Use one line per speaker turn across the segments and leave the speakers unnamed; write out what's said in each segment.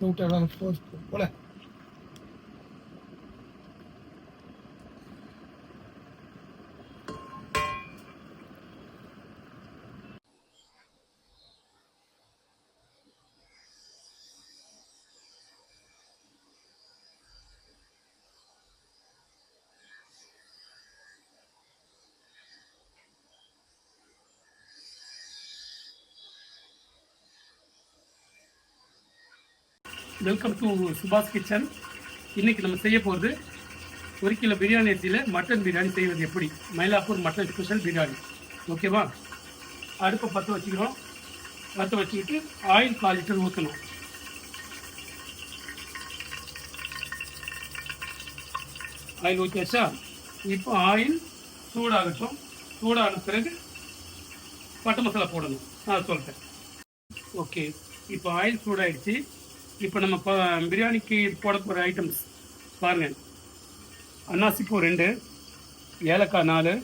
விட்டுறலாம் போல.
Welcome to சுபாஷ் கிச்சன். இன்றைக்கி நம்ம செய்ய போகிறது 1 கிலோ பிரியாணி அரிசியில் மட்டன் பிரியாணி செய்வது எப்படி, மயிலாப்பூர் மட்டன் ஸ்பெஷல் பிரியாணி. ஓகேவா? அடுப்பை பற்ற வச்சுக்கிறோம். பற்ற வச்சுக்கிட்டு ஆயில் 4 லிட்டர் ஊற்றணும். ஆயில் ஊற்றியாச்சா? இப்போ ஆயில் சூடாகட்டும். சூடான பிறகு பட்டை மசாலா போடணும். நான் சொல்கிறேன். ஓகே, இப்போ ஆயில் சூடாகிடுச்சு. இப்போ நம்ம பிரியாணிக்கு போட போகிற ஐட்டம்ஸ் பாருங்கள். அன்னாசிப்பூ 2, ஏலக்காய் 4,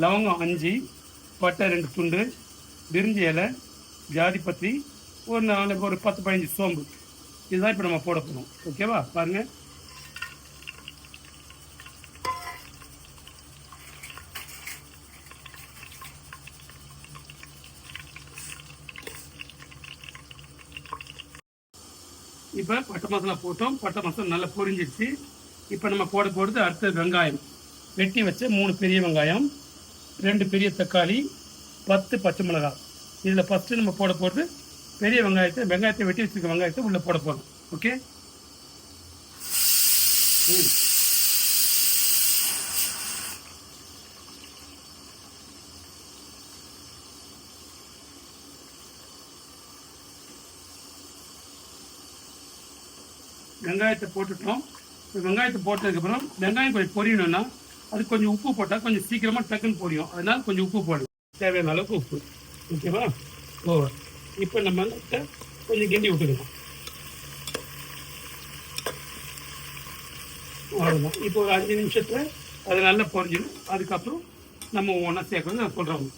லவங்கம் 5, பட்டை 2 துண்டு, பிரிஞ்சி இலை, ஜாதிப்பத்திரி ஒரு 10-15 சோம்பு. இதுதான் இப்போ நம்ம போட போகிறோம். ஓகேவா? பாருங்கள். இப்போ பட்டை மசாலா போட்டோம். பட்டை மசாலா நல்லா பொரிஞ்சிடுச்சு. இப்போ நம்ம போட போகிறது அடுத்த வெங்காயம். வெட்டி வச்ச 3 பெரிய வெங்காயம், 2 பெரிய தக்காளி, 10 பச்சை மிளகாய். இதில் ஃபஸ்ட்டு நம்ம போட போகிறது பெரிய வெங்காயத்தை வெட்டி வச்சுருக்க வெங்காயத்தை உள்ளே போட போகிறோம். ஓகே. வெங்காயத்தை போட்டுட்டோம். வெங்காயத்தை போட்டதுக்கப்புறம் வெங்காயம் கொஞ்சம் பொரியணும்னா அது கொஞ்சம் உப்பு போட்டால் கொஞ்சம் சீக்கிரமாக டக்குன்னு பொரியும். அதனால் கொஞ்சம் உப்பு போடும். தேவையான அளவுக்கு உப்பு. ஓகேவா? ஓவர். இப்போ நம்ம கொஞ்சம் கிண்டி விட்டுக்கணும். அவ்வளோதான். இப்போ ஒரு 5 நிமிஷத்தில் அது நல்லா பொரிஞ்சிடும். அதுக்கப்புறம் நம்ம ஒன்றா சேர்க்கணும். நான் சொல்கிறோம்.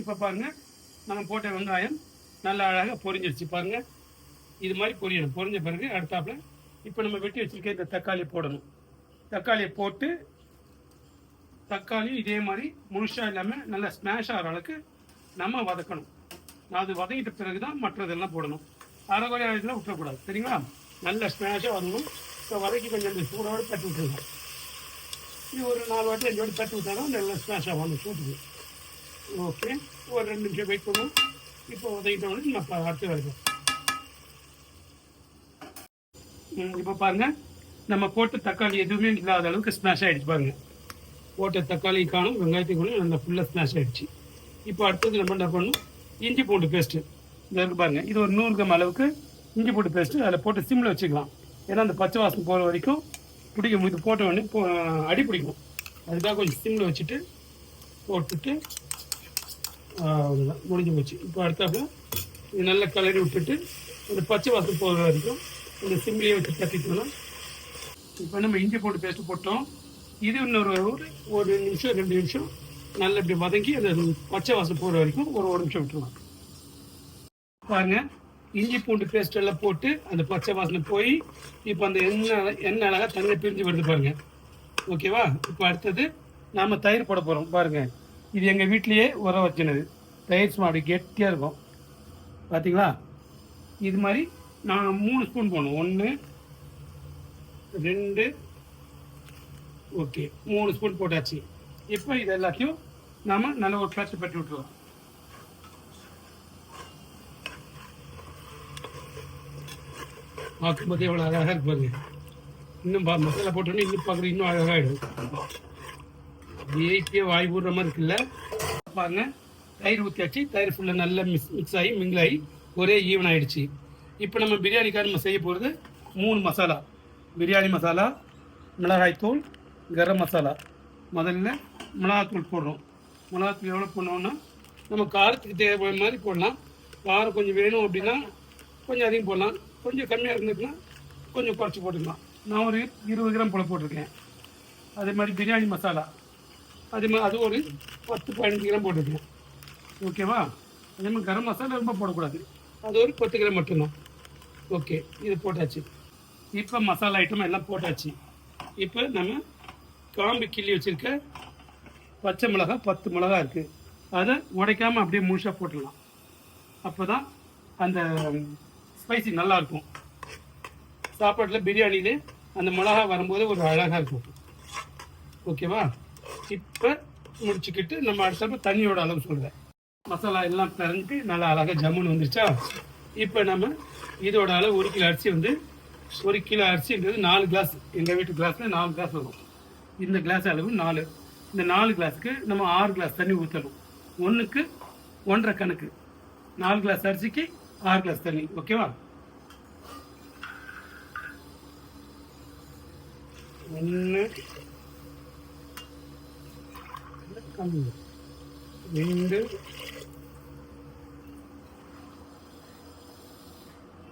இப்போ பாருங்கள், நம்ம போட்ட வெங்காயம் நல்லா அழகாக பொரிஞ்சிடுச்சு. பாருங்கள், இது மாதிரி பொரியணும். பொரிஞ்ச பிறகு அடுத்தாப்பில் இப்போ நம்ம வெட்டி வச்சுருக்க இந்த தக்காளியை போடணும். தக்காளியை போட்டு தக்காளியும் இதே மாதிரி முழுசாக இல்லாமல் நல்லா ஸ்மாஷ் ஆகிற அளவுக்கு நம்ம வதக்கணும். அது வதங்கிட்ட பிறகு தான் மற்றதெல்லாம் போடணும். அரைகுறை ஆயிடுச்சுலாம் விட்டுறக்கூடாது. சரிங்களா? நல்லா ஸ்மாஷாக வரணும். இப்போ வதக்கி கொஞ்சம் அந்த சூடோடு தட்டி விட்டுருங்க. இது ஒரு 4 வாட்டி 5 வாட்டி தட்டி விட்டாலும் நல்லா ஸ்மாஷாக வரணும் சூட்டுக்கு. ஓகே, ஒரு 2 நிமிஷம் வெயிட் பண்ணுவோம். இப்போ உதவிட்டோன்னு நம்ம அடுத்து வருவோம். இப்போ பாருங்கள், நம்ம போட்ட தக்காளி எதுவுமே இல்லாத அளவுக்கு ஸ்மாஷ் ஆகிடுச்சு. பாருங்கள், போட்ட தக்காளி காணும், வெங்காயத்தை காணும், நல்லா ஃபுல்லாக ஸ்மாஷ் ஆகிடுச்சு. இப்போ அடுத்தது நம்ம என்ன பண்ணணும், இஞ்சி பூண்டு பேஸ்ட்டு. இதில் இருக்கு பாருங்கள், இது ஒரு 100 கிராம் அளவுக்கு இஞ்சி பூண்டு பேஸ்ட்டு அதில் போட்டு சிம்மில் வச்சுக்கலாம். ஏன்னா அந்த பச்சை வாசனை போகிற வரைக்கும் பிடிக்கும். இது போட்ட உடனே அடி பிடிக்கும். அதுக்காக கொஞ்சம் சிம்மில் வச்சுட்டு போட்டுட்டு அவ்வளோதான், முடிஞ்சு போச்சு. இப்போ அடுத்தாப்புல இது நல்லா கலரி விட்டுட்டு அந்த பச்சை வாசம் போகிற வரைக்கும் இந்த சிம்லேயே வச்சு தட்டிட்டோம்னா. இப்போ நம்ம இஞ்சி போட்டு பேஸ்ட்டு போட்டோம். இது இன்னொரு 1 நிமிஷம் 2 நிமிஷம் நல்லா இப்படி வதங்கி அந்த பச்சை வாசம் போகிற வரைக்கும் ஒரு நிமிஷம் விட்டுருலாம். பாருங்கள், இஞ்சி பூண்டு பேஸ்ட் எல்லாம் போட்டு அந்த பச்சை வாசனை போய் இப்போ அந்த எண்ணெய் அழகாக தண்ணி பிரிஞ்சு வருது பாருங்கள். ஓகேவா? இப்போ அடுத்தது நாம் தயிர் போட போகிறோம். பாருங்கள், இது எங்கள் வீட்லேயே உர வச்சினது. தயிர் சும்மா அப்படி கெட்டியாக இருக்கும். பார்த்தீங்களா? இது மாதிரி நான் 3 ஸ்பூன் போடணும். 1 2 ஓகே, 3 ஸ்பூன் போட்டாச்சு. இப்போ இது எல்லாத்தையும் நாம் நல்ல ஒரு கிளச்சு பற்றி விட்டுருவோம். பார்க்கும்போது எவ்வளோ அழகாக இருக்கு பாருங்க. இன்னும் மசாலா போட்டோன்னே இன்னும் பார்க்குறது இன்னும் அழகாகிடும். ஏய்க்கே வாய் ஊடுற மாதிரி இருக்குல்ல. பாருங்க, தயிர் ஊற்றியாச்சு. தயிர் ஃபுல்லாக நல்லா மிக்ஸ் ஆகி மிங்கிள் ஆகி ஒரே ஈவன் ஆகிடுச்சு. இப்போ நம்ம பிரியாணிக்காக நம்ம செய்ய போகிறது 3 மசாலா. பிரியாணி மசாலா, மிளகாய்த்தூள், கரம் மசாலா. முதல்ல மிளகாத்தூள் போடுறோம். மிளகாத்தூள் எவ்வளோ போடணுன்னா நம்ம காரத்துக்கு தேவை மாதிரி போடலாம். காரம் கொஞ்சம் வேணும் அப்படின்னா கொஞ்சம் அதிகம் போடலாம். கொஞ்சம் கம்மியாக இருந்துச்சுன்னா கொஞ்சம் குறைச்சி போட்டுக்கலாம். நான் ஒரு 20 கிராம் போல் போட்டிருக்கேன். அதே மாதிரி பிரியாணி மசாலா அதே மாதிரி அது ஒரு 10-15 கிராம் போட்டுருக்கேன். ஓகேவா? அதே மாதிரி கரம் மசாலா ரொம்ப போடக்கூடாது, அது ஒரு 10 கிராம் மட்டும்தான். ஓகே, இது போட்டாச்சு. இப்போ மசாலா ஐட்டம் எல்லாம் போட்டாச்சு. இப்போ நம்ம காம்பு கிள்ளி வச்சுருக்க பச்சை மிளகா 10 மிளகா இருக்குது, அதை உடைக்காமல் அப்படியே முழுசாக போட்டுடலாம். அப்போ தான் அந்த ஸ்பைசி நல்லாயிருக்கும். சாப்பாட்டில் பிரியாணியிலே அந்த மிளகா வரும்போது ஒரு அழகாக இருக்கும். ஓகேவா? இப்போ முடிச்சுக்கிட்டு நம்ம அடுத்தப்ப தண்ணியோட அளவு சொல்கிறேன். மசாலா எல்லாம் பிறந்துட்டு நல்லா அழகாக ஜம்முன்னு வந்துருச்சா? இப்போ நம்ம இதோட அளவு 1 கிலோ அரிசி வந்து 1 கிலோ அரிசின்றது 4 கிளாஸ். எங்கள் வீட்டு கிளாஸில் 4 கிளாஸ் வரும். இந்த கிளாஸ் அளவு 4. இந்த 4 கிளாஸுக்கு நம்ம 6 கிளாஸ் தண்ணி ஊற்றணும். 1க்கு 1.5 கணக்கு. 4 கிளாஸ் அரிசிக்கு 6 கிளாஸ் தண்ணி. ஓகேவா? 1 2 3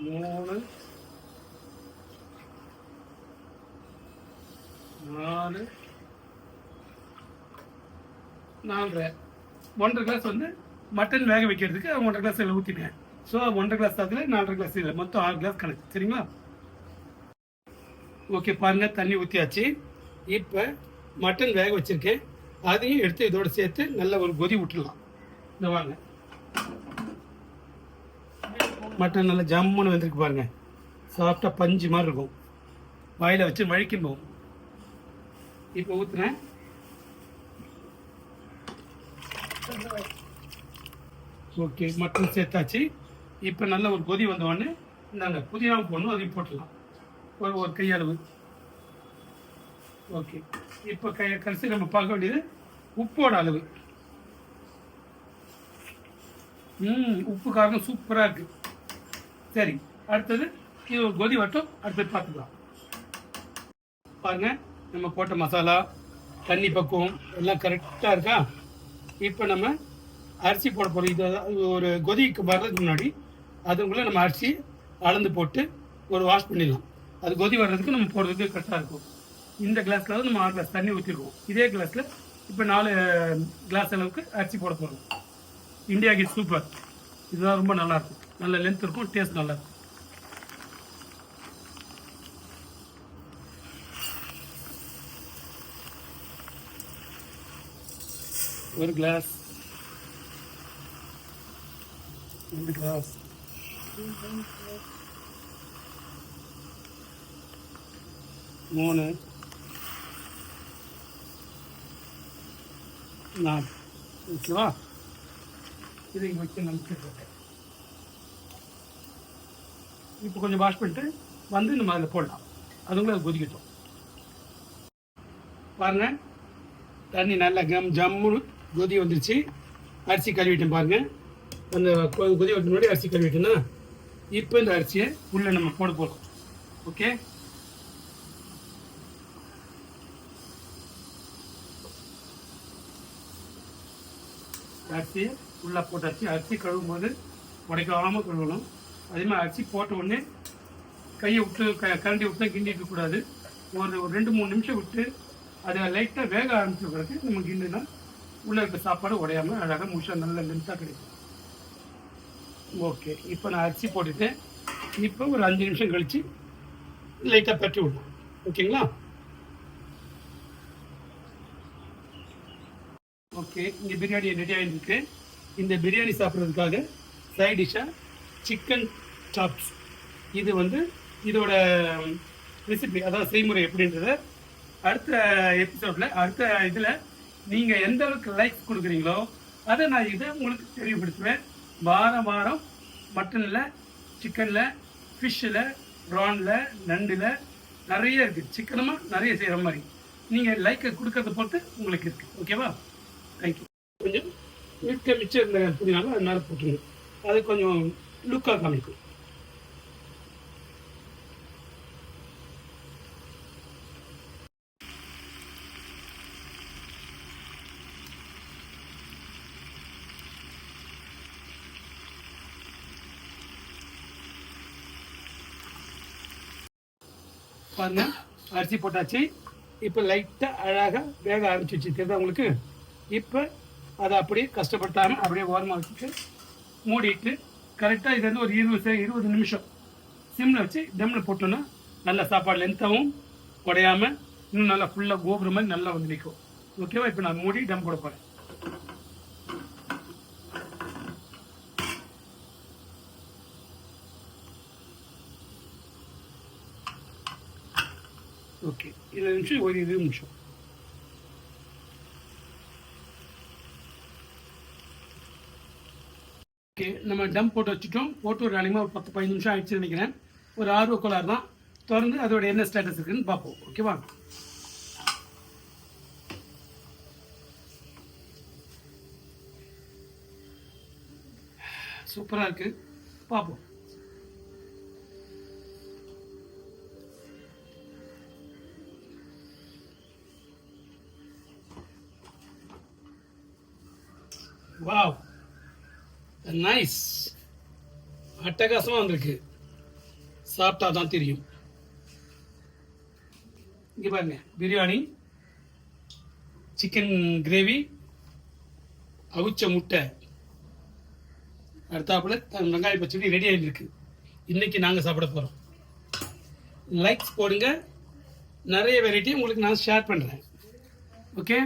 4 4.5. 1.5 கிளாஸ் வந்து மட்டன் வேக வைக்கிறதுக்கு 1.5 கிளாஸ் இதில் ஊற்றிட்டேன். ஸோ 1.5 கிளாஸ் அதில் 4.5 கிளாஸ் இதில் மொத்தம் 6 கிளாஸ் கணக்கு. சரிங்களா? ஓகே, பாருங்கள், தண்ணி ஊற்றியாச்சு. இப்போ மட்டன் வேக வச்சுருக்கேன், அதையும் எடுத்து இதோட சேர்த்து நல்ல ஒரு கொதி விட்டுடலாம். இந்த வாங்க, மட்டன் நல்லா ஜம்முன்னு வந்துருக்கு பாருங்கள். சாஃப்டாக பஞ்சு மாதிரி இருக்கும், வாயில் வச்சு வழிக்கும் போகும். இப்போ ஊற்றுனேன். ஓகே, மட்டன் சேர்த்தாச்சு. இப்போ நல்ல ஒரு கொதி வந்தவொடனே நாங்கள் புதினாவும் போடணும், அதையும் போட்டுடலாம் ஒரு கையளவு. ஓகே, இப்போ கடைசி நம்ம பார்க்க வேண்டியது உப்போட அளவு. உப்பு காரம் சூப்பராக இருக்குது. சரி, அடுத்தது இது ஒரு கொதி வட்டம், அடுத்தது பார்த்துக்கலாம். பாருங்க, நம்ம போட்ட மசாலா தண்ணி பக்குவம் எல்லாம் கரெக்டாக இருக்கா? இப்போ நம்ம அரிசி போட போகிறோம். இது ஒரு கொதிக்கு வர்றதுக்கு முன்னாடி அதுக்குள்ளே நம்ம அரிசி அளந்து போட்டு ஒரு வாஷ் பண்ணிடலாம். அது கொதி வர்றதுக்கு நம்ம போடுறதுக்கு கரெக்டாக இருக்கும். இந்த கிளாஸில் வந்து நம்ம 6 கிளாஸ் தண்ணி ஊற்றிருக்கோம். இதே கிளாஸில் இப்போ 4 கிளாஸ் அளவுக்கு அரிசி போட போகிறோம். இண்டியா கேட் சூப்பர், இதுதான் ரொம்ப நல்லாயிருக்கும். நல்ல லென்த் இருக்கும், டேஸ்ட் நல்லாயிருக்கும். ஒரு கிளாஸ், 2 கிளாஸ், 3, 4. ஓகேவா? இதை வச்சு நினச்சிட்டு இப்போ கொஞ்சம் வாஷ் பண்ணிட்டு வந்து நம்ம அதில் போடலாம். அதுங்களும் அது கொதிக்கட்டும். பாருங்க, தண்ணி நல்லா ஜம்முன்னு கொதி வந்துருச்சு. அரிசி கழுவிட்டேன் பாருங்கள். அந்த கொதி வரதுக்கு முன்னாடி அரிசி கழுவிட்டேன்னா இப்போ இந்த அரிசியை உள்ளே நம்ம போட போகிறோம். ஓகே, அரிசியை உள்ளே போட்டாச்சு. அரிசி கழுவும் போது உடைக்காமல் கழுவணும். அதே மாதிரி அரிசி போட்ட உடனே கையை விட்டு கரண்டி விட்டு கிண்டி இருக்கக்கூடாது. ஒரு 2-3 நிமிஷம் விட்டு அதை லைட்டாக வேக ஆரம்பிச்ச பிறகு நம்ம கிண்டுனா உள்ளே இருக்க சாப்பாடு உடையாமல் அழகாக முழுசாக நல்ல லென்த்தாக கிடைக்கும். ஓகே, இப்போ நான் அரிசி போட்டுட்டேன். இப்போ ஒரு 5 நிமிஷம் கழித்து லைட்டாக பற்றி விடணும். ஓகேங்களா? ஓகே, இங்கே பிரியாணி ரெடி ஆகிருக்கு. இந்த பிரியாணி சாப்பிட்றதுக்காக சைட் டிஷ்ஷாக சிக்கன் சாப்ஸ். இது வந்து இதோட ரெசிபி, அதாவது செய்முறை எப்படின்றத அடுத்த எபிசோடில், அடுத்த இதில் நீங்கள் எந்த அளவுக்கு லைக் கொடுக்குறீங்களோ அதை நான் இதை உங்களுக்கு தெரியப்படுத்துவேன். வாரம் வாரம் மட்டனில், சிக்கனில், ஃபிஷ்ஷில், ப்ரானில், நண்டில் நிறைய இருக்குது. சிக்கனமாக நிறைய செய்கிற மாதிரி நீங்கள் லைக்கை கொடுக்கறத பொறுத்து உங்களுக்கு இருக்குது. ஓகேவா? தேங்க்யூ. கொஞ்சம் மிச்சம் இருந்த புதினாலும் அது மேலே போட்டுருங்க, அது கொஞ்சம் லுக்காக காமிக்கும். பாருங்க, அரிசி போட்டாச்சு. இப்போ லைட்டாக அழகாக வேக ஆரம்பிச்சிச்சு தெரியுதா உங்களுக்கு. இப்போ அதை அப்படியே கஷ்டப்படுத்தாமல் அப்படியே ஓரமாக வச்சுட்டு மூடிட்டு கரெக்டாக இது வந்து ஒரு 20 நிமிஷம் சிம்மில் வச்சு தம்மில் போட்டோன்னா நல்லா சாப்பாடு லென்த்தாகவும் உடையாமல் இன்னும் நல்லா ஃபுல்லாக கோபுரம் மாதிரி நல்லா வந்து நிற்கும். ஓகேவா? இப்போ நான் மூடி டம் போட போகிறேன். ஓகே, 20 நிமிஷம், ஒரு 20 நிமிஷம். ஓகே, நம்ம டம் போட்டு வச்சுட்டோம். போட்டு ஒரு அதிகமாக ஒரு 10-15 நிமிஷம் ஆயிடுச்சுன்னு நினைக்கிறேன். ஒரு ஆர்வ கோளாறு தான். திறந்து அதோட என்ன ஸ்டேட்டஸ் இருக்குன்னு பார்ப்போம். ஓகேவா? சூப்பராக இருக்கு, பார்ப்போம். வாவ், நைஸ், அட்டகாசமாக வந்திருக்கு. சாப்பிட்டா தான் தெரியும். இங்கே பாருங்க, பிரியாணி, சிக்கன் கிரேவி, அவிச்ச முட்டை, அடுத்தாப்புல வெங்காய பச்சடி ரெடி ஆகிருக்கு. இன்னைக்கு நாங்கள் சாப்பிட போகிறோம். லைக்ஸ் போடுங்க, நிறைய வெரைட்டி உங்களுக்கு நான் ஷேர் பண்ணுறேன். ஓகே.